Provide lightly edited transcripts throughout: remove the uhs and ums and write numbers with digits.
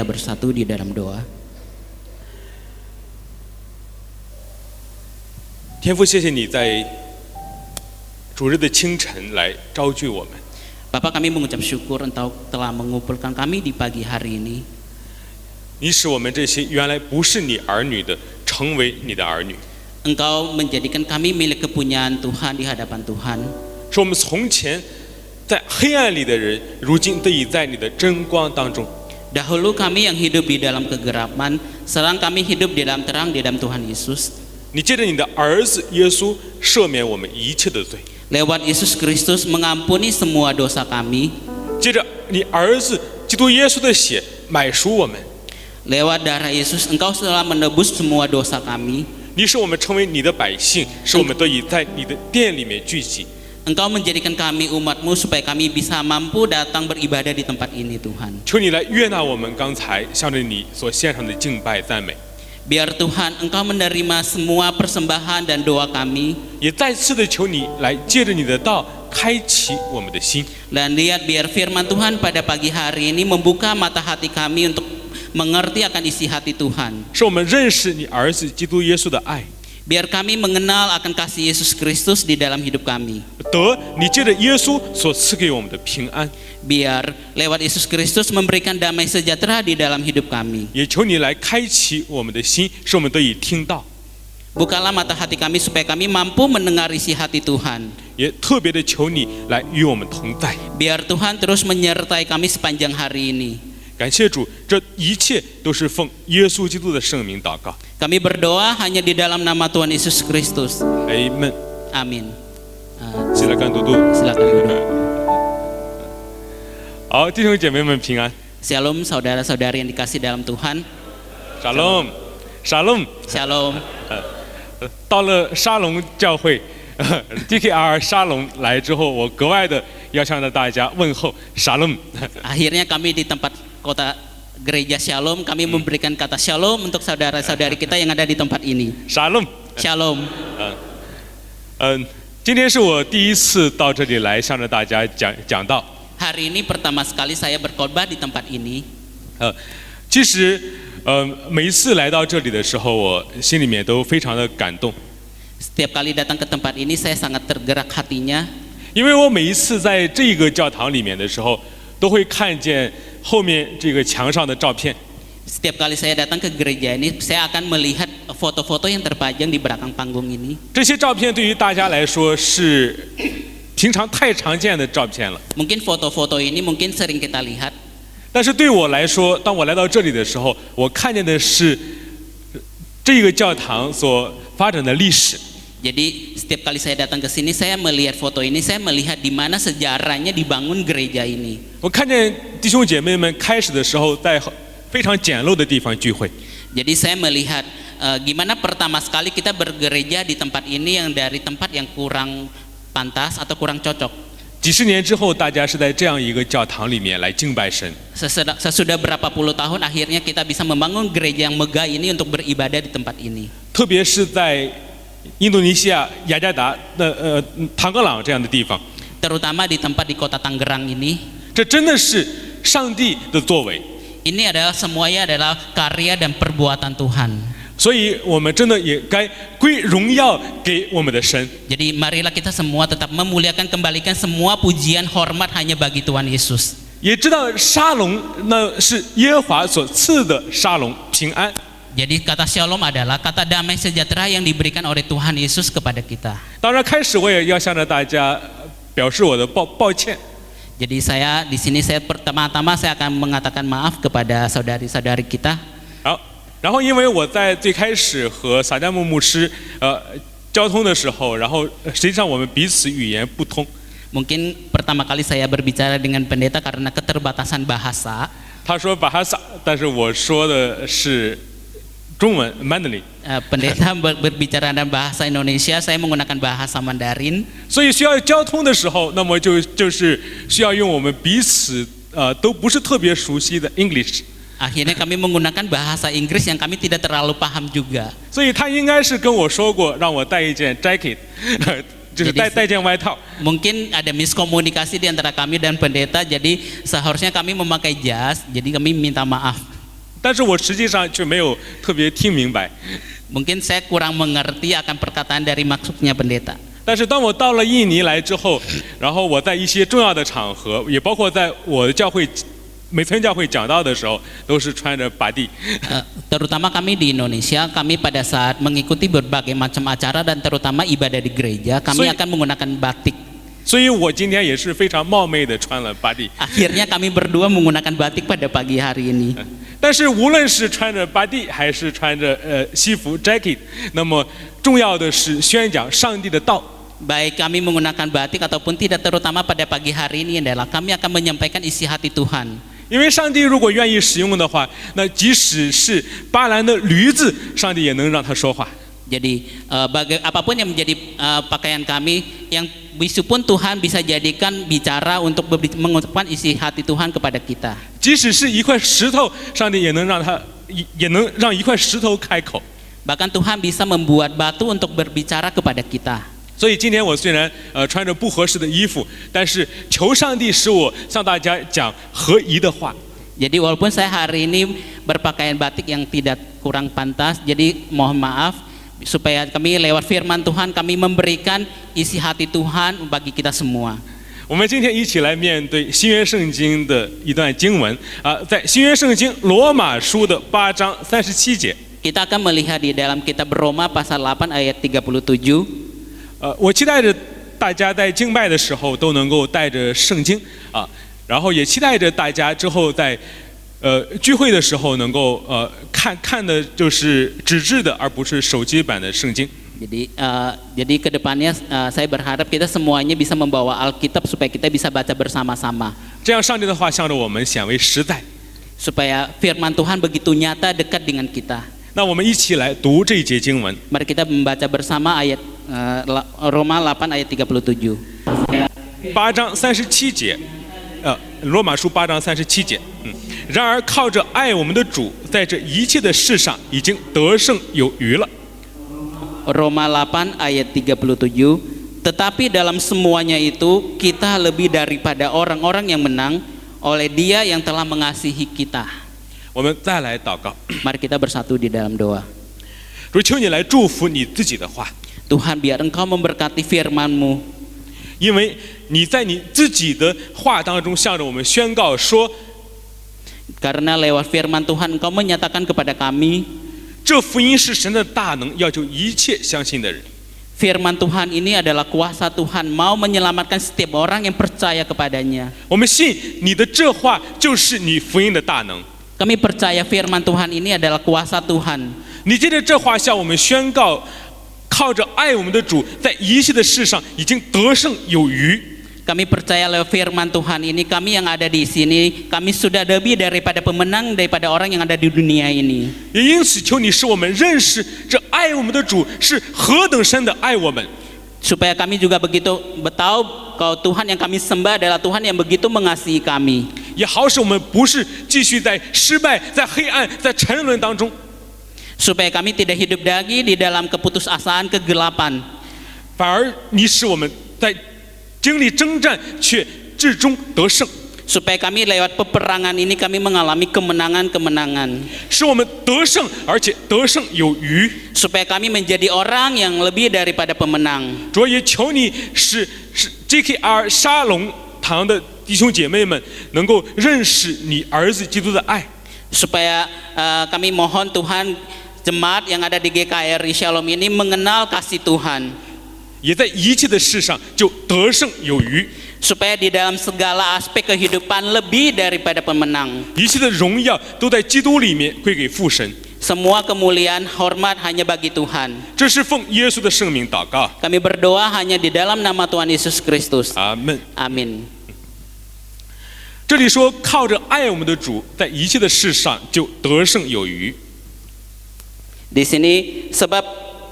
kita bersatu di dalam doa. 天父，谢谢你在主日的清晨来招聚我们。 Bapak, kami mengucap syukur Engkau telah mengumpulkan kami di pagi hari ini. 你使我们这些原来不是你儿女的，成为你的儿女。 Engkau menjadikan kami milik kepunyaan Tuhan di hadapan Tuhan. 使我们从前在黑暗里的人，如今得以在你的真光当中。 Dahulu kami yang hidup di dalam kegelapan, sekarang kami hidup di dalam terang di dalam Tuhan Yesus. 你借着你的儿子耶稣赦免我们一切的罪， Lewat Yesus Kristus mengampuni semua dosa kami. 借着你儿子基督耶稣的血买赎我们。 Lewat darah Yesus, Engkau telah menebus semua dosa kami. 你使我们成为你的百姓，使我们得以在你的殿里面聚集。 Engkau menjadikan kami umat-Mu supaya kami bisa mampu datang beribadah di tempat ini, Tuhan. 求你来悦纳我们刚才向着你所献上的敬拜赞美， Biar Tuhan Engkau menerima semua persembahan dan doa kami. 也再次的求你来借着你的道开启我们的心， Dan lihat biar firman Tuhan pada pagi hari ini membuka mata hati kami untuk mengerti akan isi hati Tuhan. 使我们认识你儿子基督耶稣的爱， Biar kami mengenal akan kasih Yesus Kristus di dalam hidup kami. 得你借着耶稣所赐给我们的平安， Biar lewat Yesus Kristus memberikan damai sejahtera di dalam hidup kami. 也求你来开启我们的心，使我们得以听到， Bukalah mata hati kami supaya kami mampu mendengar isi hati Tuhan. 也特别的求你来与我们同在。 Biar Tuhan terus menyertai kami sepanjang hari ini. 感谢主，这一切都是奉耶稣基督的圣名祷告。 Kami berdoa hanya di dalam nama Tuhan Yesus Kristus. Amen。 Amin. 起来干嘟嘟。 Silakan duduk. 好，弟兄姐妹们平安。 Shalom saudara-saudari yang dikasih dalam Tuhan. Shalom。 Shalom. 到了沙龙教会，DKR 沙龙来之后，我格外的要向着大家问候 Shalom。 Akhirnya kami di tempat kota gereja Shalom, kami memberikan kata Shalom untuk saudara-saudari kita yang ada di tempat ini. Shalom。 Shalom. 今天是我第一次到这里来向着大家讲道。 Hari ini pertama sekali saya berkhotbah di tempat ini. 其实每一次来到这里的时候，我心里面都非常的感动， Setiap kali datang ke tempat ini saya sangat tergerak hatinya. 因为我每一次在这个教堂里面的时候，都会看见后面这个墙上的照片。 Setiap kali saya datang ke gereja ini, saya akan melihat foto-foto yang terpajang di belakang panggung ini. 这些照片对于大家来说是平常太常见的照片了， Mungkin foto-foto ini mungkin sering kita lihat. 但是对我来说，当我来到这里的时候，我看见的是这个教堂所发展的历史。 Jadi setiap kali saya datang ke sini, saya melihat foto ini, saya melihat di mana sejarahnya dibangun gereja ini. 我看见弟兄姐妹们开始的时候在非常简陋的地方聚会， Jadi saya melihat gimana pertama sekali kita bergereja di tempat ini yang dari tempat yang kurang pantas atau kurang cocok. 几十年之后，大家是在这样一个教堂里面来敬拜神。 Sesudah berapa puluh tahun akhirnya kita bisa membangun gereja yang megah ini untuk beribadah di tempat ini. 特别是在印度尼西亚雅加达的唐格朗这样的地方， Terutama di tempat di kota Tangerang ini. 这真的是上帝的作为。 Ini adalah semuanya adalah karya dan perbuatan Tuhan. 所以我们真的也该归荣耀给我们的神。 Jadi marilah kita semua tetap memuliakan, kembalikan semua pujian hormat hanya bagi Tuhan Yesus. 也知道沙龙那是耶和华所赐的沙龙平安。 Jadi kata Shalom adalah kata damai sejahtera yang diberikan oleh Tuhan Yesus kepada kita. 当然，开始我也要向着大家表示我的抱歉。 Jadi saya di sini saya pertama-tama saya akan mengatakan maaf kepada saudari-saudari kita. 然后因为我在最开始和撒迦木牧师交通的时候，然后实际上我们彼此语言不通。 Mungkin pertama kali saya berbicara dengan pendeta karena keterbatasan bahasa. 他说巴哈萨，但是我说的是中文 Mandarin。 Pendeta berbicara dalam bahasa Indonesia, saya menggunakan bahasa Mandarin. 所以需要交通的时候，那么就是需要用我们彼此都不是特别熟悉的 English。 Akhirnya kami menggunakan bahasa Inggris yang kami tidak terlalu paham juga. 所以他应该是跟我说过，让我带一件 jacket， 就是带件外套。 Mungkin ada miskomunikasi di antara kami dan pendeta, jadi seharusnya kami memakai jas, jadi kami minta maaf. 但是我实际上却没有特别听明白。 Mungkin saya kurang mengerti akan perkataan dari maksudnya pendeta. 但是当我到了印尼来之后，然后我在一些重要的场合，也包括在我的教会美村教会讲道的时候，都是穿着巴蒂。 Terutama kami di Indonesia, kami pada saat mengikuti berbagai macam acara dan terutama ibadah di gereja, kami akan menggunakan batik. 所以我今天也是非常冒昧的穿了巴蒂。 Akhirnya kami berdua menggunakan batik pada pagi hari ini. 但是无论是穿着巴蒂还是穿着西服 jacket， 那么重要的是宣讲上帝的道。 Baik kami menggunakan batik ataupun tidak, terutama pada pagi hari ini adalah kami akan menyampaikan isi hati Tuhan. 因为上帝如果愿意使用的话，那即使是巴兰的驴子，上帝也能让他说话。 Jadi apapun yang menjadi pakaian kami, yang bisupun Tuhan bisa jadikan bicara untuk mengucapkan isi hati Tuhan kepada kita. 即使是一块石头，上帝也能让一块石头开口。 Bahkan Tuhan bisa membuat batu untuk berbicara kepada kita. 所以今天我虽然穿着不合适的衣服，但是求上帝使我向大家讲合宜的话。 Jadi walaupun saya hari ini berpakaian batik yang tidak kurang pantas, jadi mohon maaf supaya kami lewat firman Tuhan kami memberikan isi hati Tuhan bagi kita semua. 我们今天一起来面对新约圣经的一段经文在新约圣经罗马书的8章37节。 Kita akan melihat di dalam kitab Roma pasal 8 ayat 37. 我期待着大家在敬拜的时候都能够带着圣经然后也期待着大家之后在聚会的时候能够看的就是纸质的，而不是手机版的圣经。 Jadi kedepannya saya berharap kita semuanya bisa membawa Alkitab supaya kita bisa baca bersama-sama. 这样上帝的话向着我们显为实在。 Supaya firman Tuhan begitu nyata dekat dengan kita. 那我们一起来读这一节经文。 Mari kita membaca bersama ayat Roma 8 ayat 37. 8章37节，罗马书8章37节。然而靠着爱我们的主，在这一切的事上已经得胜有余了。 Roma 8 ayat 37. Tetapi dalam semuanya itu kita lebih daripada orang-orang yang menang oleh Dia yang telah mengasihi kita. 我们再来祷告。 Mari kita bersatu di dalam doa. 主，求你来祝福你自己的话， Tuhan biar Engkau memberkati firman-Mu. 因为你在你自己的话当中向着我们宣告说， Karena lewat firman Tuhan Engkau menyatakan kepada kami, 这福音是神的大能，要救一切相信的人。 firman Tuhan ini adalah kuasa Tuhan mau menyelamatkan setiap orang yang percaya kepadanya. 我们信你的这话就是你福音的大能。 Kami percaya firman Tuhan ini adalah kuasa Tuhan. 你借着这话向我们宣告，靠着爱我们的主，在一切的事上已经得胜有余。 Kami percaya lewat firman Tuhan ini, kami yang ada di sini, kami sudah lebih daripada pemenang daripada orang yang ada di dunia ini. 也因此，求你使我们认识这爱我们的主是何等深的爱我们。 Supaya kami juga begitu tahu kalau Tuhan yang kami sembah adalah Tuhan yang begitu mengasihi kami. 也好使我们不是继续在失败、在黑暗、在沉沦当中， Supaya kami tidak hidup lagi di dalam keputusasaan, kegelapan. 反而你使我们在经历征战却至终得胜， Supaya kami lewat peperangan ini kami mengalami kemenangan-kemenangan. 使我们得胜，而且得胜有余。 Supaya kami menjadi orang yang lebih daripada pemenang. 主也求你使JKR 沙龙堂的弟兄姐妹们能够认识你儿子基督的爱。 Supaya kami mohon Tuhan jemaat yang ada di GKRI Shalom ini mengenal kasih Tuhan. 也在一切的事上就得胜有余， Supaya di dalam segala aspek kehidupan lebih daripada pemenang. 一切的荣耀都在基督里面归给父神。 Semua kemuliaan, hormat hanya bagi Tuhan. 这是奉耶稣的圣名祷告， Kami berdoa hanya di dalam nama Tuhan Yesus Kristus. 阿门。 Amin. 这里说靠着爱我们的主，在一切的事上就得胜有余。 Di sini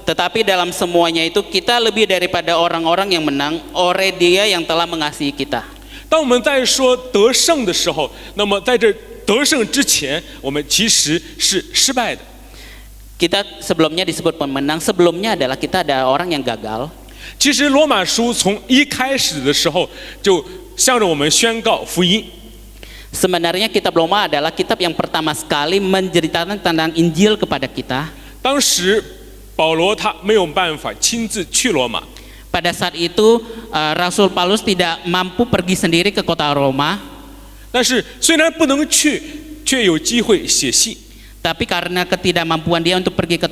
tetapi dalam semuanya itu kita lebih daripada orang-orang yang menang oleh Dia yang telah mengasihi kita. 当我们在说得胜的时候，那么在这得胜之前，我们其实是失败的。 Kita sebelumnya disebut pemenang, sebelumnya adalah kita ada orang yang gagal. 其实罗马书从一开始的时候就向着我们宣告福音。Sebenarnya kitab Roma adalah kitab yang pertama sekali menceritakan tentang Injil kepada kita. 当时保罗他没有办法亲自去罗马， Pada saat itu Rasul Paulus tidak mampu pergi sendiri ke kota Roma, 但是虽然不能去，却有机会写信。 tapi karena ketidakmampuan dia untuk pergi ke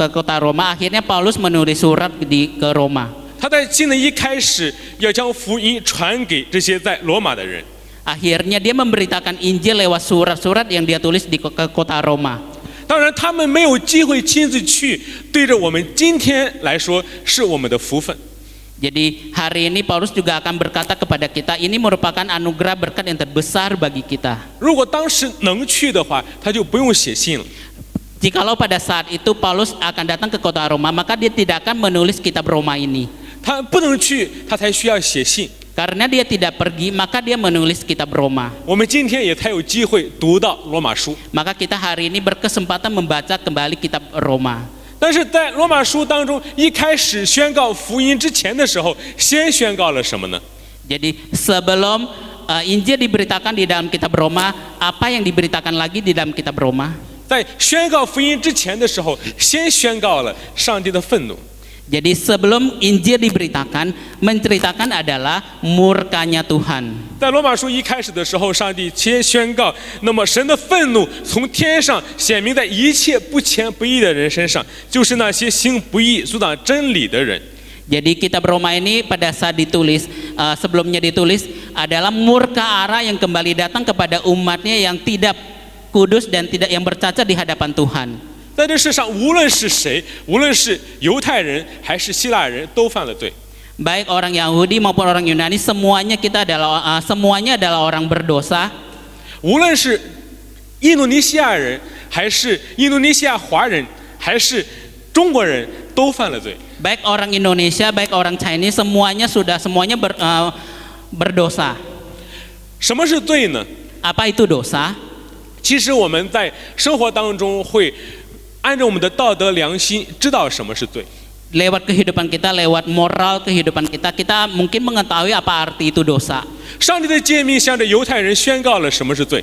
kota Roma, akhirnya Paulus menulis surat ke Roma. 他在信的一开始要将福音传给这些在罗马的人， Akhirnya dia memberitakan Injil lewat surat-surat yang dia tulis ke kota Roma. 当然他们没有机会亲自去，对着我们今天来说是我们的福分。 Jadi hari ini Paulus juga akan berkata kepada kita, ini merupakan anugerah berkat yang terbesar bagi kita. 如果当时能去的话，他就不用写信了。 Jikalau pada saat itu Paulus akan datang ke kota Roma, maka dia tidak akan menulis kitab Roma ini. 他不能去，他才需要写信。 Karena dia tidak pergi, maka dia menulis kitab Roma. 我们今天也才有机会读到罗马书。 Maka kita hari ini berkesempatan membaca kembali kitab Roma. 但是在罗马书当中，一开始宣告福音之前的时候，先宣告了什么呢？ Jadi sebelum Injil diberitakan di dalam kitab Roma, apa yang diberitakan lagi di dalam kitab Roma? 在宣告福音之前的时候，先宣告了上帝的愤怒。 Jadi sebelum Injil diberitakan, menceritakan adalah murkanya Tuhan. 在罗马书一开始的时候，上帝先宣告，那么神的愤怒从天上显明在一切不虔不义的人身上，就是那些行不义、阻挡真理的人。 Jadi kitab Roma ini pada saat ditulis, sebelumnya ditulis adalah murka Allah yang kembali datang kepada umatnya yang tidak kudus dan tidak yang bercacat di hadapan Tuhan. 在这世上，无论是谁，无论是犹太人还是希腊人，都犯了罪。 Baik orang Yahudi maupun orang Yunani, semuanya adalah orang berdosa. 无论是印度尼西亚人，还是印度尼西亚华人，还是中国人，都犯了罪。 Baik orang Indonesia, baik orang Chinese, semuanya berdosa. 什么是罪呢？ Apa itu dosa? 其实我们在生活当中会按照我们的道德良心知道什么是罪。 Lewat kehidupan kita, lewat moral kehidupan kita, kita mungkin mengetahui apa arti itu dosa. 上帝的诫命向着犹太人宣告了什么是罪，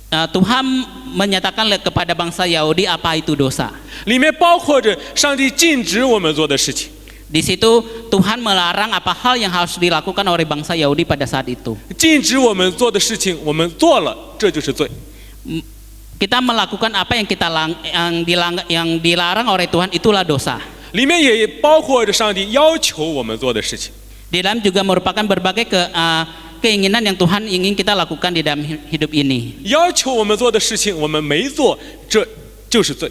Tuhan menyatakan kepada bangsa Yahudi apa itu dosa. 里面包括着上帝禁止我们做的事情， Di situ Tuhan melarang apa hal yang harus dilakukan oleh bangsa Yahudi pada saat itu. 禁止我们做的事情，我们做了，这就是罪。 Kita melakukan apa yang dilarang oleh Tuhan, itulah dosa. 里面也包括着上帝要求我们做的事情。 Di dalam juga merupakan berbagai keinginan yang Tuhan ingin kita lakukan di dalam hidup ini. 要求我们做的事情，我们没做，这就是罪。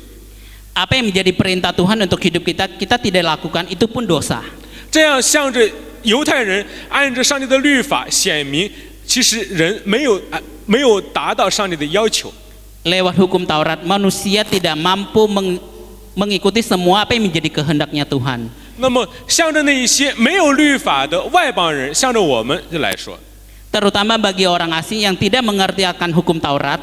Apa yang menjadi perintah Tuhan untuk hidup kita, kita tidak lakukan, itu pun dosa. 这样向着犹太人按着上帝的律法显明，其实人没有达到上帝的要求。 Lewat hukum Taurat, manusia tidak mampu mengikuti semua apa yang menjadi kehendaknya Tuhan. 那么向着那一些没有律法的外邦人，向着我们来说， Terutama bagi orang asing yang tidak mengerti akan hukum Taurat,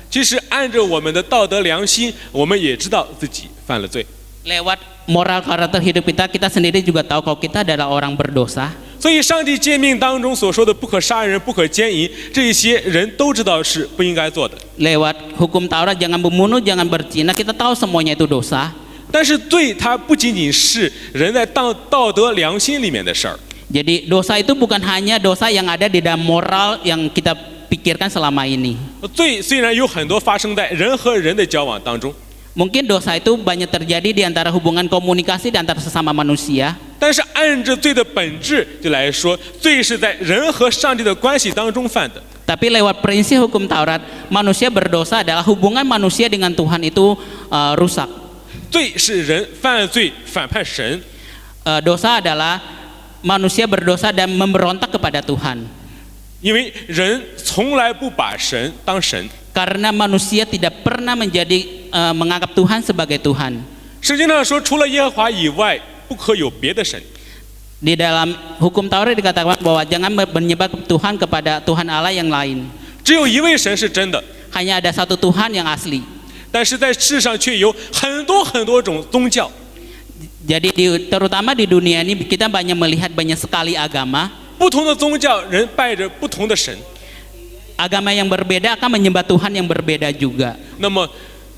其实按着我们的道德良心，我们也知道自己犯了罪。 lewat moral karakter hidup kita, kita sendiri juga tahu kalau kita adalah orang berdosa. 所以上帝诫命当中所说的不可杀人、不可奸淫，这些人都知道是不应该做的。 Lewat hukum Taurat, jangan membunuh, jangan berzina, kita tahu semuanya itu dosa. 但是罪它不仅仅是人在道德良心里面的事儿， Jadi dosa itu bukan hanya dosa yang ada di dalam moral yang kita pikirkan selama ini. 罪虽然有很多发生在人和人的交往当中， Mungkin dosa itu banyak terjadi di antara hubungan komunikasi di antara sesama manusia. 但是按着罪的本质就来说，罪是在人和上帝的关系当中犯的。 Tapi lewat prinsip hukum Taurat, manusia berdosa adalah hubungan manusia dengan Tuhan itu rusak. 罪是人犯罪反叛神， Dosa adalah manusia berdosa dan memberontak kepada Tuhan. 因为人从来不把神当神。 Karena manusia tidak pernah menganggap Tuhan sebagai Tuhan. 圣经上说，除了耶和华以外，不可有别的神。 Di dalam hukum Taurat dikatakan bahwa jangan menyembah Tuhan kepada Tuhan Allah yang lain. 只有一位神是真的， Hanya ada satu Tuhan yang asli. 但是在世上却有很多种宗教。 Jadi terutama di dunia ini kita banyak melihat banyak sekali agama. 不同的宗教人拜着不同的神， agama yang berbeda akan menyembah Tuhan yang berbeda juga. 那么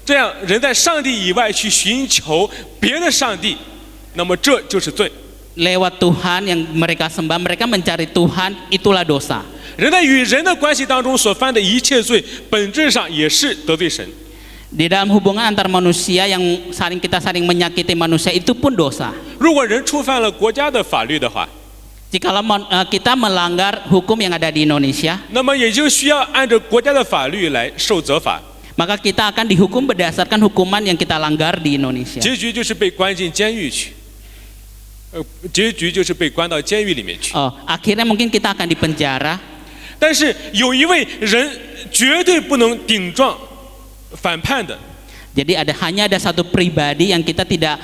这样人在上帝以外去寻求别的上帝，那么这就是罪。 Lewat Tuhan yang mereka sembah, mereka mencari Tuhan, itulah dosa. 人在与人的关系当中所犯的一切罪，本质上也是得罪神。 Di dalam hubungan antar manusia yang kita saling menyakiti manusia itu pun dosa. 如果人触犯了国家的法律的话， Jikalau kita melanggar hukum yang ada di Indonesia, 那么也就需要按照国家的法律来受责罚， maka kita akan dihukum berdasarkan hukuman yang kita langgar di Indonesia. 结局就是被关进监狱去。结局就是被关到监狱里面去。 Akhirnya mungkin kita akan dipenjara. 但是有一位人绝对不能顶撞反叛的， Jadi hanya ada satu pribadi yang kita tidak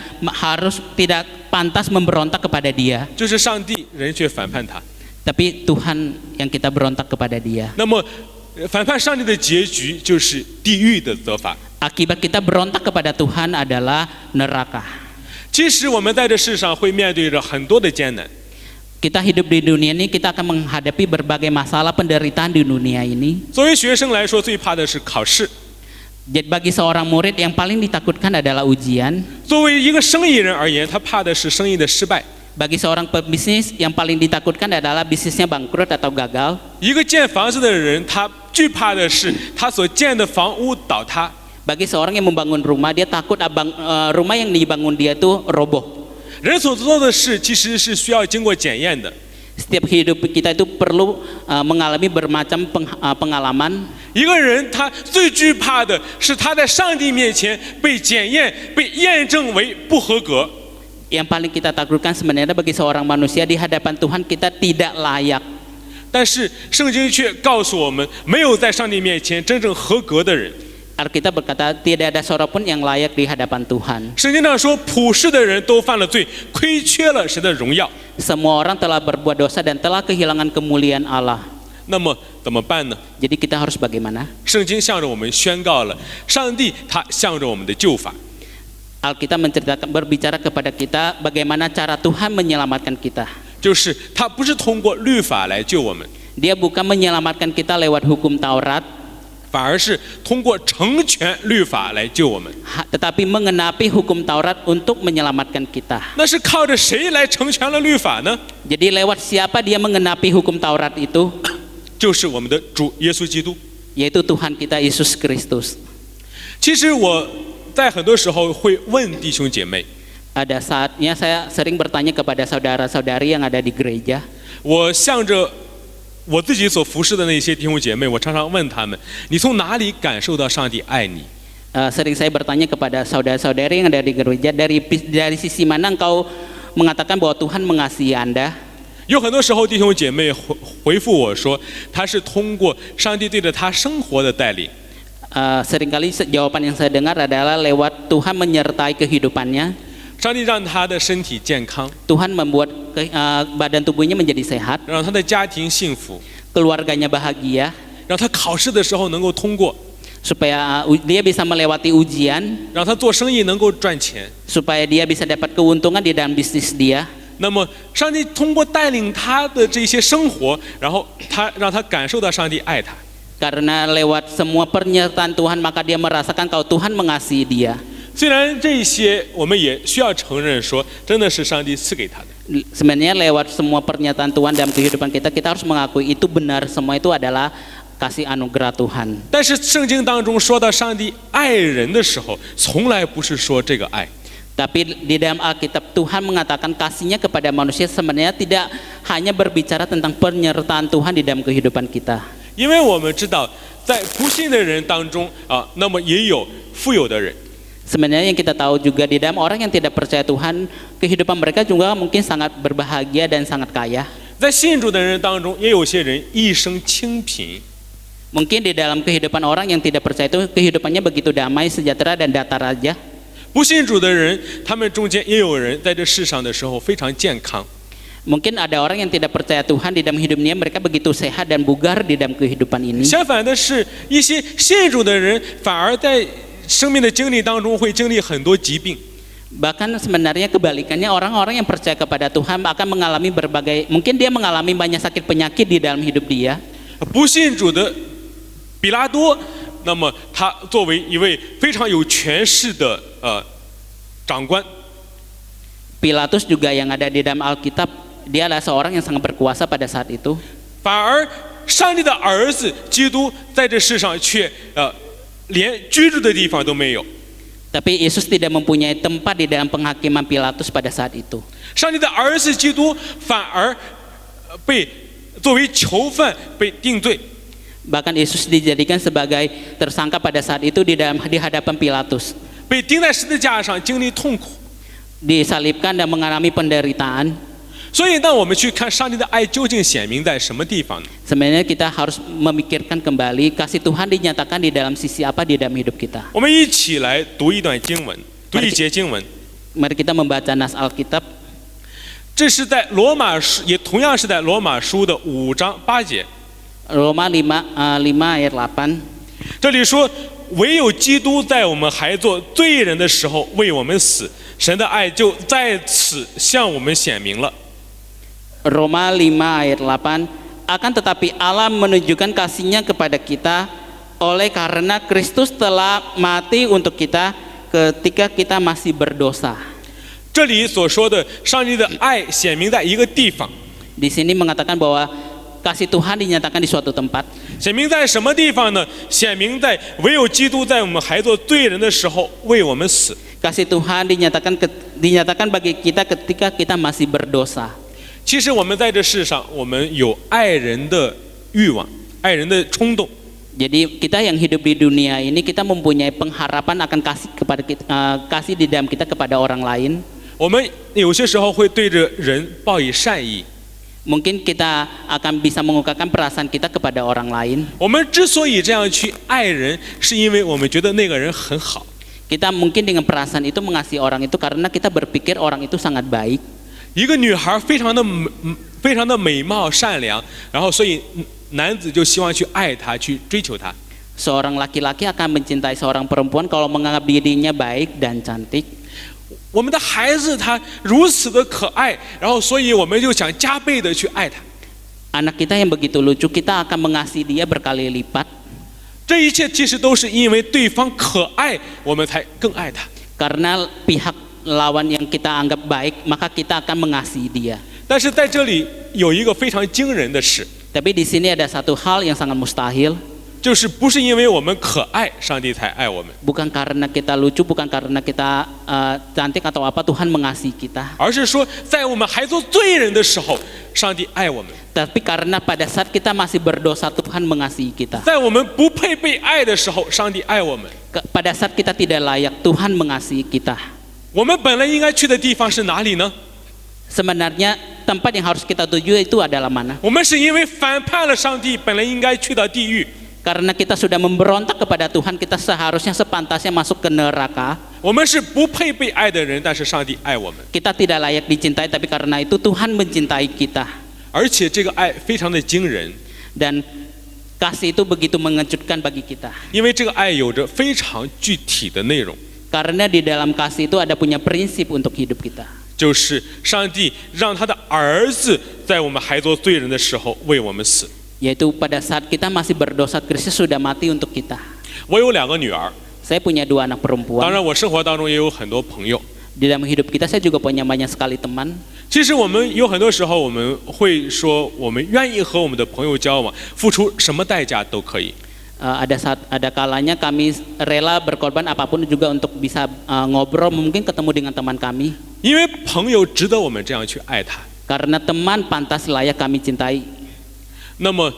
pantas memberontak kepada dia, 就是上帝，人却反叛他。 tapi Tuhan yang kita berontak kepada dia. 那么反叛上帝的结局就是地狱的责罚。 Akibat kita berontak kepada Tuhan adalah neraka. 其实我们在这世上会面对着很多的艰难， Kita hidup di dunia ini, kita akan menghadapi berbagai masalah penderitaan di dunia ini. 作为学生来说，最怕的是考试； Jadi bagi seorang murid yang paling ditakutkan adalah ujian. 作为一个生意人而言，他怕的是生意的失败； Bagi seorang pebisnis yang paling ditakutkan adalah bisnisnya bangkrut atau gagal. 一个建房子的人，他惧怕的是他所建的房屋倒塌； Bagi seorang yang membangun rumah, dia takut rumah yang dibangun dia itu roboh. 人所做的事其实是需要经过检验的。 Setiap hidup kita itu perlu mengalami bermacam pengalaman. 一个人他最惧怕的是他在上帝面前被检验、被验证为不合格。 Yang paling kita takutkan sebenarnya bagi seorang manusia di hadapan Tuhan kita tidak layak. 但是圣经却告诉我们，没有在上帝面前真正合格的人。 Alkitab berkata tidak ada seorang pun yang layak di hadapan Tuhan. 圣经上说，普世的人都犯了罪，亏缺了神的荣耀。 Semua orang telah berbuat dosa dan telah kehilangan kemuliaan Allah. 那么怎么办呢？ Jadi kita harus bagaimana? 圣经向着我们宣告了，上帝他向着我们的救法。 Alkitab berbicara kepada kita bagaimana cara Tuhan menyelamatkan kita. 就是他不是通过律法来救我们， Dia bukan menyelamatkan kita lewat hukum Taurat, 反而是通过成全律法来救我们。 tetapi mengenapi hukum Taurat untuk menyelamatkan kita. 那是靠着谁来成全了律法呢？ Jadi lewat siapa dia mengenapi hukum Taurat itu? 就是我们的主耶稣基督。 Yaitu Tuhan kita Yesus Kristus. 其实我在很多时候会问弟兄姐妹， Ada saatnya saya sering bertanya kepada saudara-saudari yang ada di gereja. 我向着我自己所服侍的那些弟兄姐妹，我常常问他们：你从哪里感受到上帝爱你？ Sering saya bertanya kepada saudara-saudari yang ada di gereja, dari sisi mana engkau mengatakan bahwa Tuhan mengasihi Anda? 有很多时候弟兄姐妹回复我说，他是通过上帝对着他生活的带领。 Seringkali jawaban yang saya dengar adalah lewat Tuhan menyertai kehidupannya. 上帝让他的身体健康， Tuhan membuat badan tubuhnya menjadi sehat, 让他的家庭幸福， keluarganya bahagia, 让他考试的时候能够通过， supaya dia bisa melewati ujian, 让他做生意能够赚钱。 supaya dia bisa dapat keuntungan di dalam bisnis dia. 那么，上帝通过带领他的这些生活，然后让他感受到上帝爱他。 Karena lewat semua penyertaan Tuhan maka dia merasakan kalau Tuhan mengasihi dia. 虽然这些我们也需要承认说，真的是上帝赐给他的。 Sebenarnya lewat semua pernyataan Tuhan dalam kehidupan kita, kita harus mengakui itu benar, semua itu adalah kasih anugerah Tuhan. 但是圣经当中说到上帝爱人的时候，从来不是说这个爱。 Tapi di dalam Alkitab Tuhan mengatakan kasihnya kepada manusia sebenarnya tidak hanya berbicara tentang penyertaan Tuhan di dalam kehidupan kita. 因为我们知道，在不信的人当中啊，那么也有富有的人。 Sebenarnya yang kita tahu juga di dalam orang yang tidak percaya Tuhan, kehidupan mereka juga mungkin sangat berbahagia dan sangat kaya. 在信主的人当中，也有些人一生清贫。 Mungkin di dalam kehidupan orang yang tidak percaya itu kehidupannya begitu damai, sejahtera dan datar aja. 不信主的人，他们中间也有人在这世上的时候非常健康。 Mungkin ada orang yang tidak percaya Tuhan di dalam hidupnya, mereka begitu sehat dan bugar di dalam kehidupan ini. 相反的是，一些信主的人反而在生命的经历当中会经历很多疾病。 Bahkan sebenarnya kebalikannya, orang-orang yang percaya kepada Tuhan akan mengalami mungkin dia mengalami banyak sakit penyakit di dalam hidup dia. 不信主的比拉多，那么他作为一位非常有权势的长官， Pilatus juga yang ada di dalam Alkitab, dia adalah seorang yang sangat berkuasa pada saat itu. 反而上帝的儿子基督在这世上却连居住的地方都没有。 Tapi Yesus tidak mempunyai tempat di dalam penghakiman Pilatus pada saat itu. 上帝的儿子基督反而被作为囚犯被定罪。 Bahkan Yesus dijadikan sebagai tersangka pada saat itu di hadapan Pilatus. 被钉在十字架上经历痛苦。 Disalibkan dan mengalami penderitaan. 所以当我们去看上帝的爱究竟显明在什么地方呢？ Sebenarnya kita harus memikirkan kembali kasih Tuhan dinyatakan di dalam sisi apa di dalam hidup kita. 我们一起来读一段经文，读一节经文。 Mari kita membaca nas Alkitab. 这是在罗马书，也同样是在罗马书的5章8节。 Roma 5 ayat 8. 这里说，唯有基督在我们还做罪人的时候为我们死，神的爱就在此向我们显明了。 Roma 5 ayat 8. Akan tetapi Allah menunjukkan kasih-Nya kepada kita oleh karena Kristus telah mati untuk kita ketika kita masih berdosa. 这里所说的上帝的爱显明在一个地方， Di sini mengatakan bahwa kasih Tuhan dinyatakan di suatu tempat. 显明在什么地方呢？显明在唯有基督在我们还做罪人的时候为我们死。 Kasih Tuhan dinyatakan bagi kita ketika kita masih berdosa. 其实我们在这世上，我们有爱人的欲望，爱人的冲动。 Jadi kita yang hidup di dunia ini kita mempunyai pengharapan akan kasih kepada kasih di dalam kita kepada orang lain. 我们有些时候会对着人报以善意。 Mungkin kita akan bisa mengungkapkan perasaan kita kepada orang lain. 我们之所以这样去爱人，是因为我们觉得那个人很好。 Kita mungkin dengan perasaan itu mengasihi orang itu karena kita berpikir orang itu sangat baik. 一个女孩非常的美貌善良，然后所以男子就希望去爱她，去追求她。 Seorang laki-laki akan mencintai seorang perempuan kalau menganggap dirinya baik dan cantik. 我们的孩子他如此的可爱，然后所以我们就想加倍的去爱他。 Anak kita yang begitu lucu, kita akan mengasihi dia berkali lipat. 这一切其实都是因为对方可爱，我们才更爱他。 Karena pihak lawan yang kita anggap baik, maka kita akan mengasihi dia. 但是在这里有一个非常惊人的事， Tapi di sini ada satu hal yang sangat mustahil. 就是不是因为我们可爱，上帝才爱我们， Bukan karena kita lucu, bukan karena kita cantik atau apa, Tuhan mengasihi kita. 而是说在我们还做罪人的时候，上帝爱我们； Tapi karena pada saat kita masih berdosa, Tuhan mengasihi kita. 在我们不配被爱的时候，上帝爱我们。 Pada saat kita tidak layak, Tuhan mengasihi kita. 我们本来应该去的地方是哪里呢？ Sebenarnya tempat yang harus kita tuju itu adalah mana? 我们是因为反叛了上帝，本来应该去到地狱。 Karena kita sudah memberontak kepada Tuhan, kita seharusnya sepantasnya masuk ke neraka. 我们是不配被爱的人，但是上帝爱我们， Kita tidak layak dicintai, tapi karena itu Tuhan mencintai kita. 而且这个爱非常的惊人， Dan kasih itu begitu mengejutkan bagi kita. 因为这个爱有着非常具体的内容， Karena di dalam kasih itu ada punya prinsip untuk hidup kita. 就是上帝让他的儿子在我们还做罪人的时候为我们死。 Yaitu pada saat kita masih berdosa, Kristus sudah mati untuk kita. 我有2个女儿， Saya punya 2 anak 当 perempuan. 然我生活当中也有很多朋友。 Di dalam hidup kita saya juga punya banyak sekali teman. 其实我们有很多时候我们会说，我们愿意和我们的朋友交往，付出什么代价都可以。 Ada kalanya kami rela berkorban apapun juga untuk bisa ngobrol, mungkin ketemu dengan teman kami. 因为朋友值得我们这样去爱他。 Karena teman pantas layak kami cintai. 那么，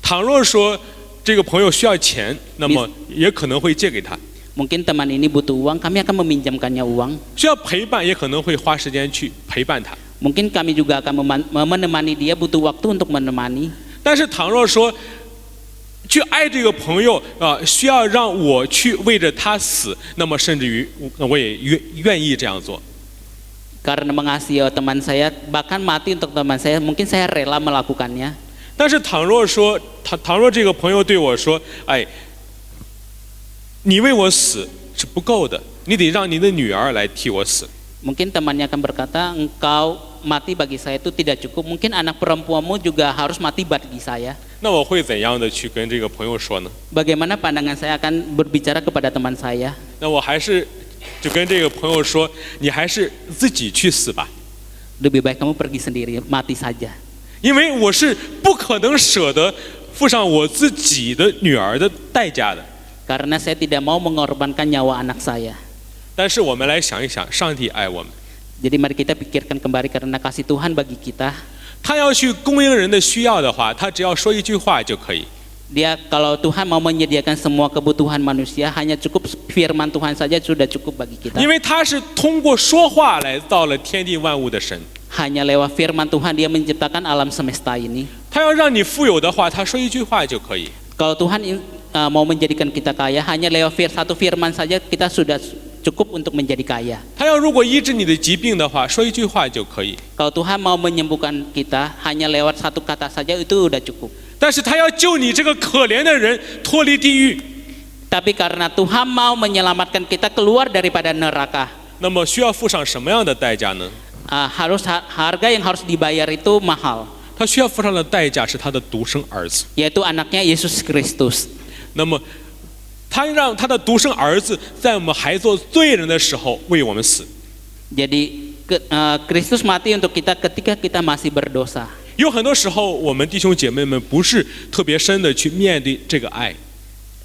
倘若说这个朋友需要钱，那么也可能会借给他； Mungkin teman ini butuh uang, kami akan meminjamkannya uang. 需要陪伴，也可能会花时间去陪伴他。 Mungkin kami juga akan menemani dia, butuh waktu untuk menemani. 但是倘若说去爱这个朋友需要让我去为着他死，那么甚至于我也愿意这样做。 Karena mengasihi teman saya, bahkan mati untuk teman saya, mungkin saya rela melakukannya. 但是倘若这个朋友对我说：“哎，你为我死是不够的，你得让你的女儿来替我死。” Mungkin temannya akan berkata, engkau mati bagi saya itu tidak cukup, mungkin anak perempuanmu juga harus mati bagi saya. 那我会怎样的去跟这个朋友说呢？ Bagaimana pandangan saya akan berbicara kepada teman saya? 那我还是就跟这个朋友说，你还是自己去死吧， Lebih baik kamu pergi sendiri, mati saja. 因为我是不可能舍得付上我自己的女儿的代价的。 Karena saya tidak mau mengorbankan nyawa anak saya. 但是我们来想一想，上帝爱我们， Jadi mari kita pikirkan kembali karena kasih Tuhan bagi kita. 他要去供应人的需要的话，他只要说一句话就可以。 Dia kalau Tuhan mau menyediakan semua kebutuhan manusia, hanya cukup firman Tuhan saja sudah cukup bagi kita. 因为他是通过说话来造了天地万物的神， Hanya lewat firman Tuhan dia menciptakan alam semesta ini. 他要让你富有的话，他说一句话就可以。 Kalau Tuhan mau menjadikan kita kaya, hanya lewat satu firman saja kita sudah cukup untuk menjadi kaya. 他要如果医治你的疾病的话，说一句话就可以。 Kalau Tuhan mau menyembuhkan kita, hanya lewat satu kata saja itu udah cukup. 但是他要救你这个可怜的人脱离地狱， Tapi karena Tuhan mau menyelamatkan kita keluar daripada neraka, 那么需要付上什么样的代价呢？ harga yang harus dibayar itu mahal, 他需要付上的代价是他的独生儿子。 yaitu anaknya Yesus Kristus. 那么，他让他的独生儿子在我们还做罪人的时候为我们死。 Jadi Kristus mati untuk kita ketika kita masih berdosa. 有很多时候，我们弟兄姐妹们不是特别深的去面对这个爱，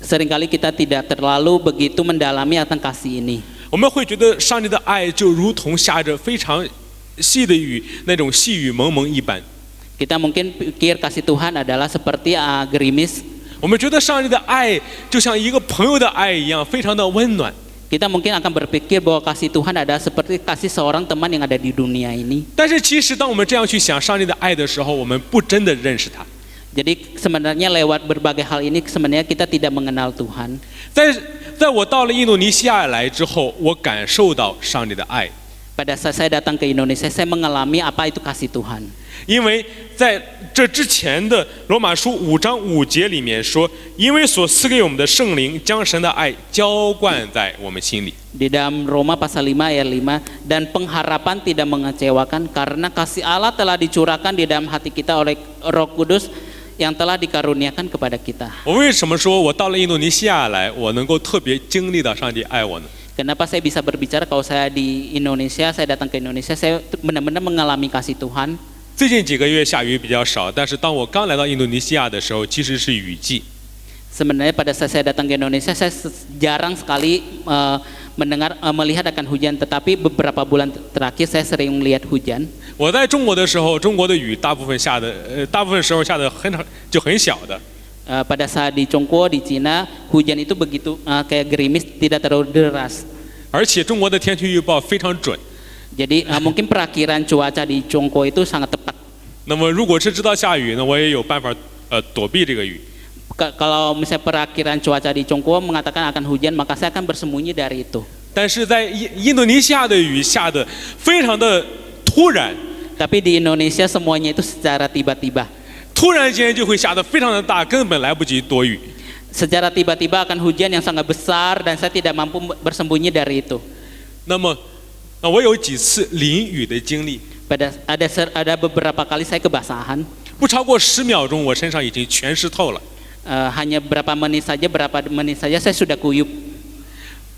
Seringkali kita tidak terlalu begitu mendalami akan kasih ini. 我们会觉得上帝的爱就如同下着非常细的雨，那种细雨蒙蒙一般。 Kita mungkin pikir kasih Tuhan adalah seperti gerimis. 我们觉得上帝的爱就像一个朋友的爱一样，非常的温暖。 Kita mungkin akan berpikir bahwa kasih Tuhan adalah seperti kasih seorang teman yang ada di dunia ini. 但是其实，当我们这样去想上帝的爱的时候，我们不真的认识他。 Jadi sebenarnya lewat berbagai hal ini sebenarnya kita tidak mengenal Tuhan. 在我到了印度尼西亚来之后，我感受到上帝的爱， Pada saat saya datang ke Indonesia, saya mengalami apa itu kasih Tuhan. 因为在这之前的罗马书5章5节里面说，因为所赐给我们的圣灵将神的爱浇灌在我们心里。 Di dalam Roma pasal 5 ayat 5, dan pengharapan tidak mengecewakan karena kasih Allah telah dicurahkan di dalam hati kita oleh Roh Kudus yang telah dikaruniakan kepada kita. 我为什么说我到了印度尼西亚来，我能够特别经历到上帝爱我呢？ Kenapa saya bisa berbicara kalau saya di Indonesia, saya datang ke Indonesia, saya benar-benar mengalami kasih Tuhan. 最近几个月下雨比较少，但是当我刚来到印度尼西亚的时候，其实是雨季。 Sebenarnya pada saat saya datang ke Indonesia, saya jarang sekali melihat akan hujan, tetapi beberapa bulan terakhir saya sering melihat hujan. 我在中国的时候，中国的雨大部分时候下的很小的。 Pada saat di Chongguo di Cina, hujan itu begitu kayak gerimis, tidak terlalu deras. 而且中国的天气预报非常准。 Jadi mungkin perakiran cuaca di Chongguo itu sangat tepat. 那么如果是知道下雨呢，我也有办法躲避这个雨。 Kalau misalnya perakiran cuaca di Chongguo mengatakan akan hujan, maka saya akan bersembunyi dari itu. 但是在印度尼西亚的雨下的非常的突然， Tapi di Indonesia semuanya itu secara tiba-tiba. 突然间就会下得非常的大，根本来不及躲雨。 Secara tiba-tiba akan hujan yang sangat besar dan saya tidak mampu bersembunyi dari itu. 那么，我有几次淋雨的经历， Ada beberapa kali saya kebasahan. 不超过10秒钟，我身上已经全湿透了。 Hanya berapa menit saja saya sudah kuyup.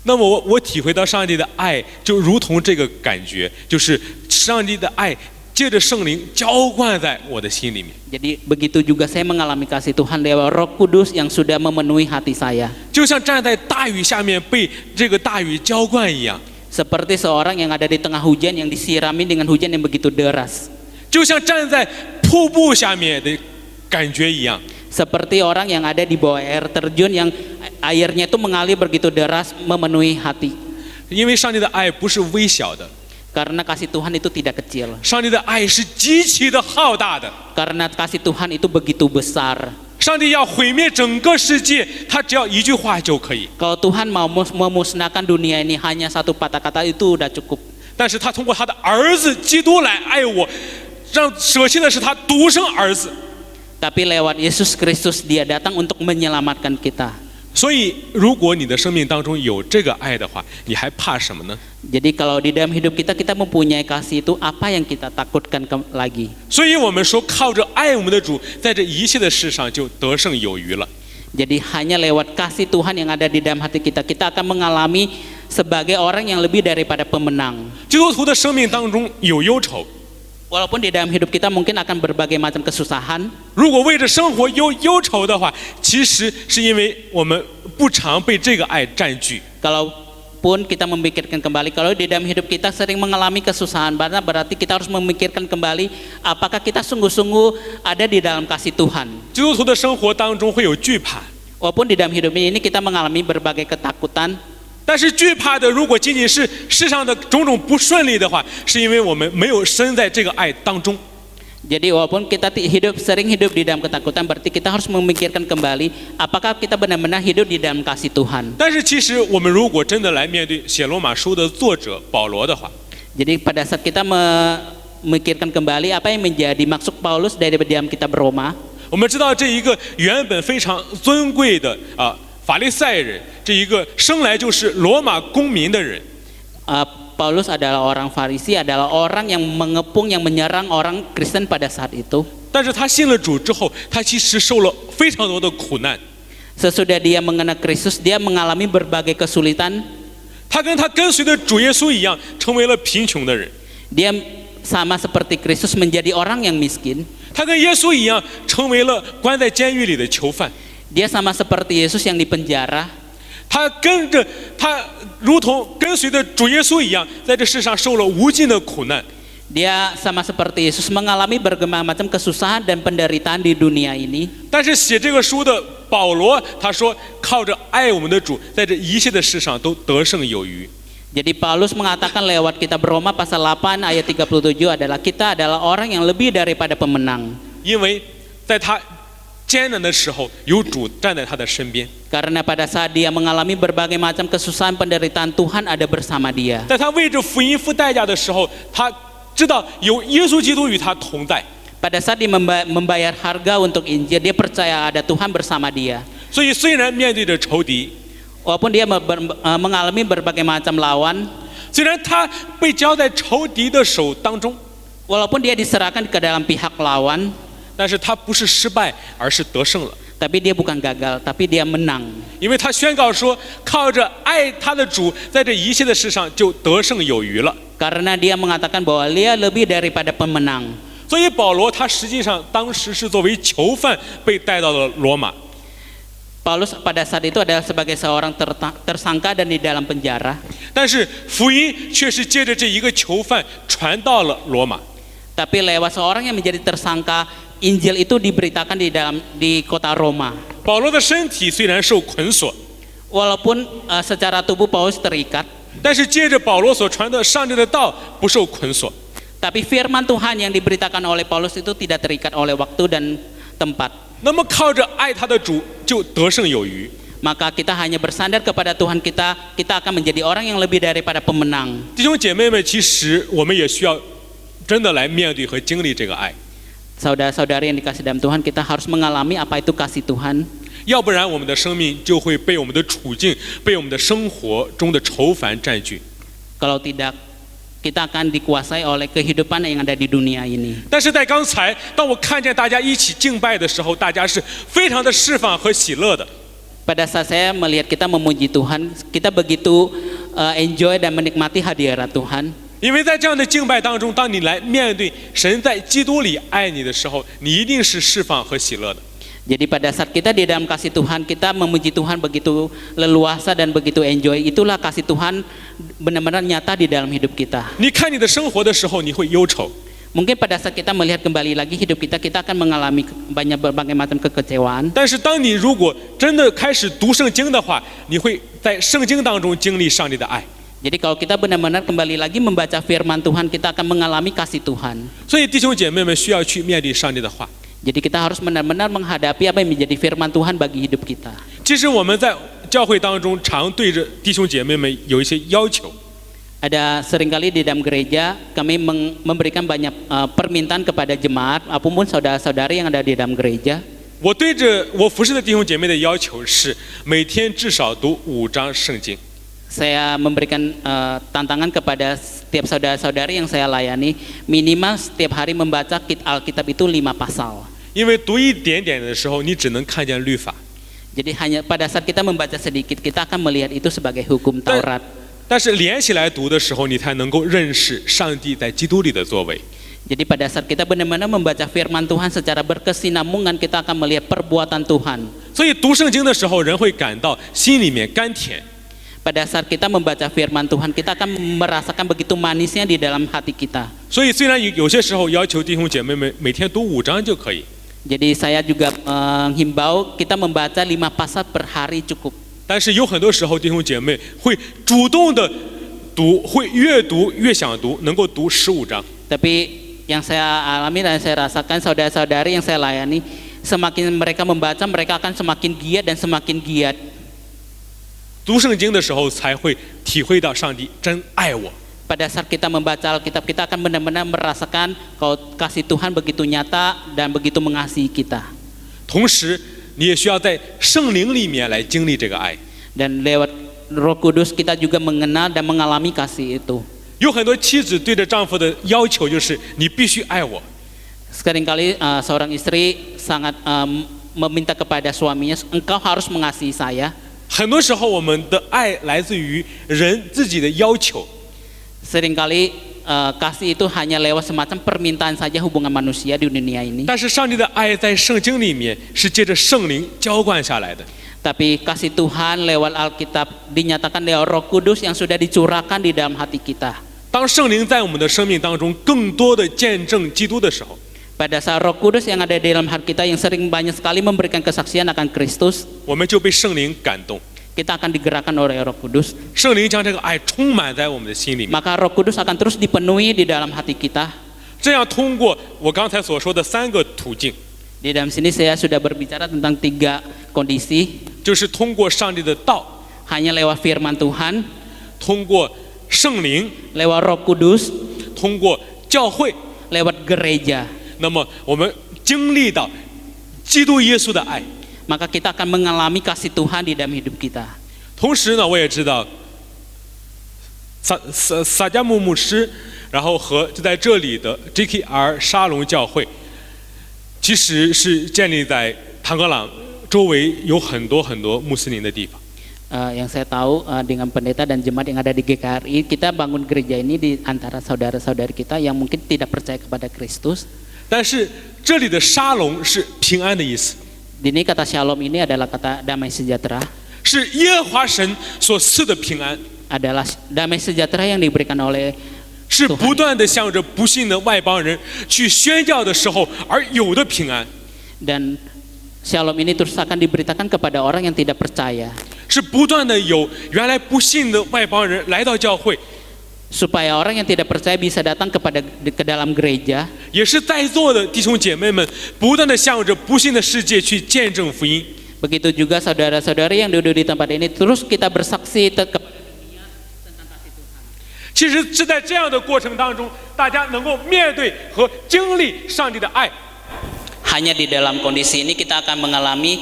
那么我体会到上帝的爱，就如同这个感觉，就是上帝的爱借着圣灵浇灌在我的心里面。 Jadi begitu juga saya mengalami kasih Tuhan lewat Roh Kudus yang sudah memenuhi hati saya. 就像站在大雨下面被这个大雨浇灌一样， Seperti seorang yang ada di tengah hujan yang disirami dengan hujan yang begitu deras. 就像站在瀑布下面的感觉一样。 Seperti orang yang ada di bawah air terjun yang airnya itu mengalir begitu deras memenuhi hati. 因为上帝的爱不是微小的， Karena kasih Tuhan itu tidak kecil. 上帝的爱是极其的浩大的。 Karena kasih Tuhan itu begitu besar. 上帝要毁灭整个世界，他只要一句话就可以。 Kalau Tuhan mau memusnahkan dunia ini hanya satu patah kata itu udah cukup. 但是他通过他的儿子基督来爱我，让舍弃的是他独生儿子。 Tapi lewat Yesus Kristus dia datang untuk menyelamatkan kita. 所以，如果你的生命当中有这个爱的话，你还怕什么呢？ Jadi kalau di dalam hidup kita mempunyai kasih itu, apa yang kita takutkan lagi? 所以我们说，靠着爱我们的主，在这一切的事上就得胜有余了。 Jadi hanya lewat kasih Tuhan yang ada di dalam hati kita, kita akan mengalami sebagai orang yang lebih daripada pemenang. 基督徒的生命当中有忧愁， Walaupun di dalam hidup kita mungkin akan berbagai macam kesusahan, 如果为着生活有忧愁的话，其实是因为我们不常被这个爱占据。 kalaupun kita memikirkan kembali, kalau di dalam hidup kita sering mengalami kesusahan, berarti kita harus memikirkan kembali apakah kita sungguh-sungguh ada di dalam kasih Tuhan. 基督徒的生活当中会有惧怕， Walaupun di dalam hidup ini kita mengalami berbagai ketakutan, 但是惧怕的如果仅仅是世上的种种不顺利的话，是因为我们没有身在这个爱当中。 jadi walaupun kita sering hidup di dalam ketakutan, berarti kita harus memikirkan kembali apakah kita benar-benar hidup di dalam kasih Tuhan. 但是其实我们如果真的来面对写罗马书的作者保罗的话， Jadi pada saat kita memikirkan kembali apa yang menjadi maksud Paulus dari dalam kitab Roma, 我们知道这一个原本非常尊贵的法利赛人，这一个生来就是罗马公民的人， Paulus adalah orang Farisi, adalah orang yang mengepung, yang menyerang orang Kristen pada saat itu. 但是他信了主之后，他其实受了非常多的苦难。 Sesudah dia mengenal Kristus, dia mengalami berbagai kesulitan. 他跟他跟随的主耶稣一样，成为了贫穷的人。 Dia sama seperti Kristus menjadi orang yang miskin. 他跟耶稣一样，成为了关在监狱里的囚犯。 Dia sama seperti Yesus yang dipenjara. 他如同跟随的主耶稣一样，在这世上受了无尽的苦难。 Dia sama seperti Yesus mengalami berbagai macam kesusahan dan penderitaan di dunia ini. 但是写这个书的保罗，他说靠着爱我们的主，在这一切的事上都得胜有余。 Jadi Paulus mengatakan lewat kitab Roma pasal 8 ayat 37 adalah kita adalah orang yang lebih daripada pemenang. 因为在他艰难的时候，有主站在他的身边。 Karena pada saat dia mengalami berbagai macam kesusahan penderitaan, Tuhan ada bersama dia. 在他为着福音付代价的时候，他知道有耶稣基督与他同在。 Pada saat dia membayar harga untuk Injil, dia percaya ada Tuhan bersama dia. 所以虽然面对着仇敌， Walaupun dia mengalami berbagai macam lawan, 虽然他被交在仇敌的手当中， walaupun dia diserahkan ke dalam pihak lawan, 但是他不是失败，而是得胜了。 tapi dia bukan gagal, tapi dia menang. 因为他宣告说，靠着爱他的主，在这一切的事上就得胜有余了。 Karena dia mengatakan bahwa dia lebih daripada pemenang. 所以保罗他实际上当时是作为囚犯被带到了罗马。 Paulus pada saat itu adalah sebagai seorang tersangka dan di dalam penjara. 但是福音却是借着这一个囚犯传到了罗马。 Tapi lewat seorang yang menjadi tersangka, Injil itu diberitakan di kota Roma. 保罗的身体虽然受捆锁， Walaupun secara tubuh Paulus terikat, 但是借着保罗所传的上帝的道不受捆锁。 tapi firman Tuhan yang diberitakan oleh Paulus itu tidak terikat oleh waktu dan tempat. 那么靠着爱他的主就得胜有余。 Maka kita hanya bersandar kepada Tuhan kita, kita akan menjadi orang yang lebih daripada pemenang. 弟兄姐妹们，其实我们也需要真的来面对和经历这个爱， Saudara-saudari yang dikasih dalam Tuhan, kita harus mengalami apa itu kasih Tuhan. 要不然我们的生命就会被我们的处境、被我们的生活中的愁烦占据。 Kalau tidak, kita akan dikuasai oleh kehidupan yang ada di dunia ini. 但是在刚才，当我看见大家一起敬拜的时候，大家是非常的释放和喜乐的。 Pada saat saya melihat kita memuji Tuhan, kita begitu enjoy dan menikmati hadirat Tuhan. 因为在这样的敬拜当中，当你来面对神在基督里爱你的时候，你一定是释放和喜乐的。 Jadi pada saat kita di dalam kasih Tuhan, kita memuji Tuhan begitu leluasa dan begitu enjoy. Itulah kasih Tuhan benar-benar nyata di dalam hidup kita. 你看你的生活的时候，你会忧愁； Mungkin pada saat kita melihat kembali lagi hidup kita, kita akan mengalami berbagai macam kekecewaan. 但是当你如果真的开始读圣经的话，你会在圣经当中经历上帝的爱。 Jadi kalau kita benar-benar kembali lagi membaca firman Tuhan, kita akan mengalami kasih Tuhan. 所以弟兄姐妹们需要去面对上帝的话。 Jadi kita harus benar-benar menghadapi apa yang menjadi firman Tuhan bagi hidup kita. 其实我们在教会当中常对着弟兄姐妹们有一些要求。 Ada seringkali di dalam gereja kami memberikan banyak permintaan kepada jemaat, apapun saudara-saudari yang ada di dalam gereja. 我对着我服侍的弟兄姐妹的要求是每天至少读5章圣经。 Saya memberikan tantangan kepada setiap saudara-saudari yang saya layani, minimal setiap hari membaca Alkitab itu 5 pasal. 因为读一点点的时候，你只能看见律法。 Jadi hanya pada saat kita membaca sedikit, kita akan melihat itu sebagai hukum Taurat. 但是连起来读的时候，你才能够认识上帝在基督里的作为。 Jadi pada saat kita benar-benar membaca firman Tuhan secara berkesinambungan, kita akan melihat perbuatan Tuhan. 所以读圣经的时候，人会感到心里面甘甜。 Pada saat kita membaca firman Tuhan, kita akan merasakan begitu manisnya di dalam hati kita. 所以虽然有些时候要求弟兄姐妹们每天读5章就可以， Jadi saya juga menghimbau kita membaca 5 pasal per hari cukup. 但是有很多时候弟兄姐妹会主动的读，会越读越想读，能够读15章。 Tapi yang saya alami dan saya rasakan saudara-saudari yang saya layani, semakin mereka membaca, mereka akan semakin giat dan semakin giat. 读圣经的时候才会体会到上帝真爱我。 Pada saat kita membaca Alkitab, kita akan benar-benar merasakan kalau kasih Tuhan begitu nyata dan begitu mengasihi kita. 同时，你也需要在圣灵里面来经历这个爱。 Dan lewat Roh Kudus kita juga mengenal dan mengalami kasih itu. 有很多妻子对着丈夫的要求就是你必须爱我。 Seringkali seorang istri sangat meminta kepada suaminya, engkau harus mengasihi saya. 很多时候，我们的爱来自于人自己的要求。 Seringkali kasih itu hanya lewat semacam permintaan saja hubungan manusia di dunia ini. 但是上帝的爱在圣经里面是借着圣灵浇灌下来的。 Tapi kasih Tuhan lewat Alkitab dinyatakan lewat Roh Kudus yang sudah dicurahkan di dalam hati kita. 当圣灵在我们的生命当中更多的见证基督的时候， Pada saat Roh Kudus yang ada di dalam hati kita yang sering banyak sekali memberikan kesaksian akan Kristus, 我们就被圣灵感动， kita akan digerakkan oleh Roh Kudus. 圣灵将这个爱充满在我们的心里面。 Maka Roh Kudus akan terus dipenuhi di dalam hati kita. 这样通过我刚才所说的3个途径， Di dalam sini saya sudah berbicara tentang 3 kondisi. 就是通过上帝的道， Hanya lewat firman Tuhan, 通过圣灵， lewat Roh Kudus, 通过教会， lewat gereja. 那么我们经历到基督耶稣的爱。 Maka kita akan mengalami kasih Tuhan di dalam hidup kita. 同时呢，我也知道撒加木牧师，然后和就在这里的 JKR 沙龙教会，其实是建立在唐格朗周围有很多穆斯林的地方。 Yang saya tahu dengan pendeta dan jemaat yang ada di GKRI, kita bangun gereja ini di antara saudara-saudari kita yang mungkin tidak percaya kepada Kristus. 但是这里的沙龙是平安的意思， Di sini kata Shalom ini adalah kata damai sejahtera, 是耶和华神所赐的平安， adalah damai sejahtera yang diberikan oleh 是不断的向着不信的外邦人去宣教的时候而有的平安， dan Shalom ini terus akan diberitakan kepada orang yang tidak percaya, 是不断的有原来不信的外邦人来到教会。 supaya orang yang tidak percaya bisa datang ke dalam gereja. 也是在座的弟兄姐妹们不断的向着不信的世界去见证福音。 Begitu juga saudara-saudari yang duduk di tempat ini, terus kita bersaksi kepada dunia tentang kasih Tuhan. 其实是在这样的过程当中，大家能够面对和经历上帝的爱。 Hanya di dalam kondisi ini kita akan mengalami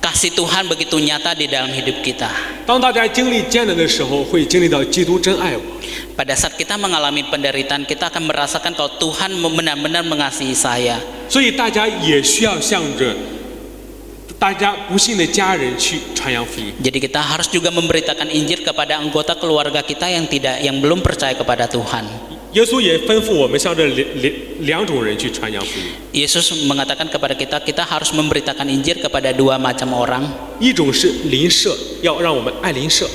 kasih Tuhan begitu nyata di dalam hidup kita. 当大家经历艰难的时候，会经历到基督真爱我。 Pada saat kita mengalami penderitaan, kita akan merasakan kalau Tuhan benar-benar mengasihi saya. 所以大家也需要向着大家不信的家人去传扬福音。 Jadi kita harus juga memberitakan Injil kepada anggota keluarga kita yang belum percaya kepada Tuhan. 耶稣也吩咐我们向着两种人去传扬福音。 Yesus mengatakan kepada kita, kita harus memberitakan Injil kepada 2 macam orang. 一种是邻舍，要让我们爱邻舍；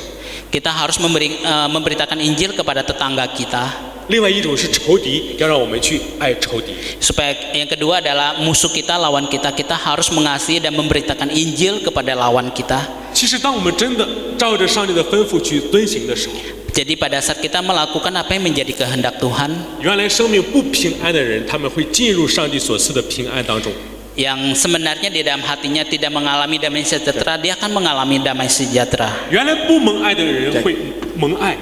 Kita harus memberitakan Injil kepada tetangga kita. 另外一种是仇敌，要让我们去爱仇敌。 Supaya yang kedua adalah musuh kita, lawan kita. Kita harus mengasihi dan memberitakan Injil kepada lawan kita. 其实，当我们真的照着上帝的吩咐去遵行的时候， Jadi pada saat kita melakukan apa yang menjadi kehendak Tuhan, 原来生命不平安的人，他们会进入上帝所赐的平安当中。 yang sebenarnya di dalam hatinya tidak mengalami damai sejahtera, dia akan mengalami damai sejahtera. 原来不蒙爱的人会蒙爱，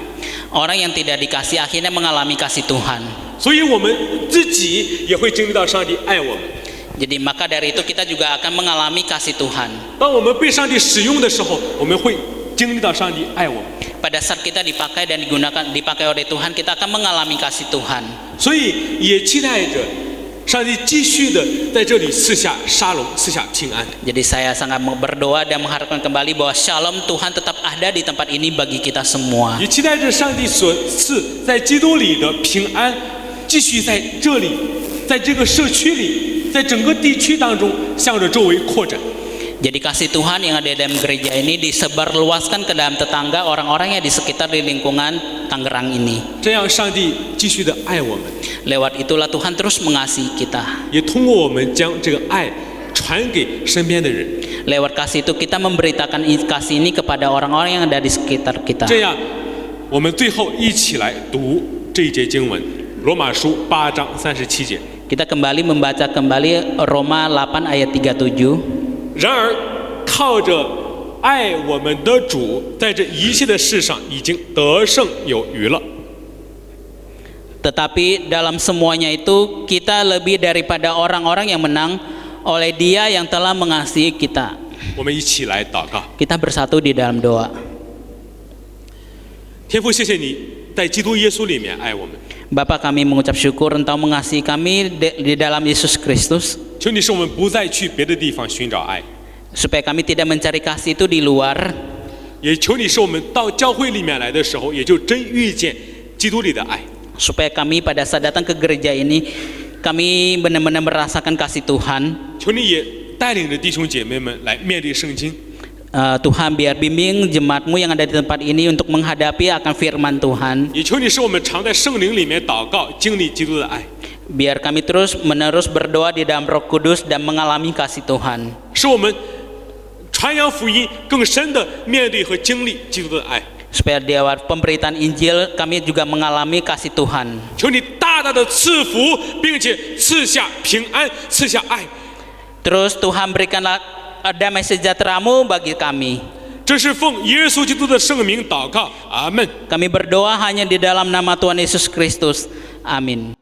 Orang yang tidak dikasih akhirnya mengalami kasih Tuhan. 所以我们自己也会经历到上帝爱我们。Jadi maka dari itu kita juga akan mengalami kasih Tuhan. 当我们被上帝使用的时候，我们会经历到上帝爱我们。 Pada saat kita dipakai dan dipakai oleh Tuhan, kita akan mengalami kasih Tuhan. 所以也期待着上帝继续的在这里赐下沙龙，赐下平安。 Jadi saya sangat berdoa dan mengharapkan kembali bahwa shalom Tuhan tetap ada di tempat ini bagi kita semua. 也期待着上帝所赐在基督里的平安，继续在这里，在这个社区里，在整个地区当中向着周围扩展。 Jadi kasih Tuhan yang ada dalam gereja ini disebarluaskan ke dalam tetangga orang-orang yang di sekitar di lingkungan Tangerang ini. 这样，上帝继续的爱我们， Lewat itulah Tuhan terus mengasihi kita. 也通过我们将这个爱传给身边的人。 Lewat kasih itu kita memberitakan kasih ini kepada orang-orang yang ada di sekitar kita. 这样，我们最后一起来读这一节经文，《罗马书》8章37节。 Kita kembali membaca kembali Roma 8 ayat 37. 然而，靠着爱我们的主，在这一切的事上已经得胜有余了。 Tetapi dalam semuanya itu kita lebih daripada orang-orang yang menang oleh Dia yang telah mengasihi kita. 我们一起来祷告。 Kita bersatu di dalam doa. 天父，谢谢你在基督耶稣里面爱我们， Bapa, kami mengucap syukur Engkau mengasihi kami di dalam Yesus Kristus, 求你使我们不再去别的地方寻找爱， supaya kami tidak mencari kasih itu di luar, 也求你使我们到教会里面来的时候，也就真遇见基督里的爱。 supaya kami pada saat datang ke gereja ini kami benar-benar merasakan kasih Tuhan. 求你也带领着弟兄姐妹们来面对圣经， Tuhan biar bimbing jemaatmu yang ada di tempat ini untuk menghadapi akan firman Tuhan. 也求你使我们常在圣灵里面祷告，经历基督的爱， Biar kami terus menerus berdoa di dalam Roh Kudus dan mengalami kasih Tuhan. 使我们传扬福音更深的面对和经历基督的爱。 Supaya di awal pemberitaan Injil kami juga mengalami kasih Tuhan. 求你大大的赐福，并且赐下平安，赐下爱。 Terus Tuhan berikanlah damai sejahtera-Mu bagi kami. 这是奉耶稣基督的圣名祷告，阿门。 Kami berdoa hanya di dalam nama Tuhan Yesus Kristus. Amin.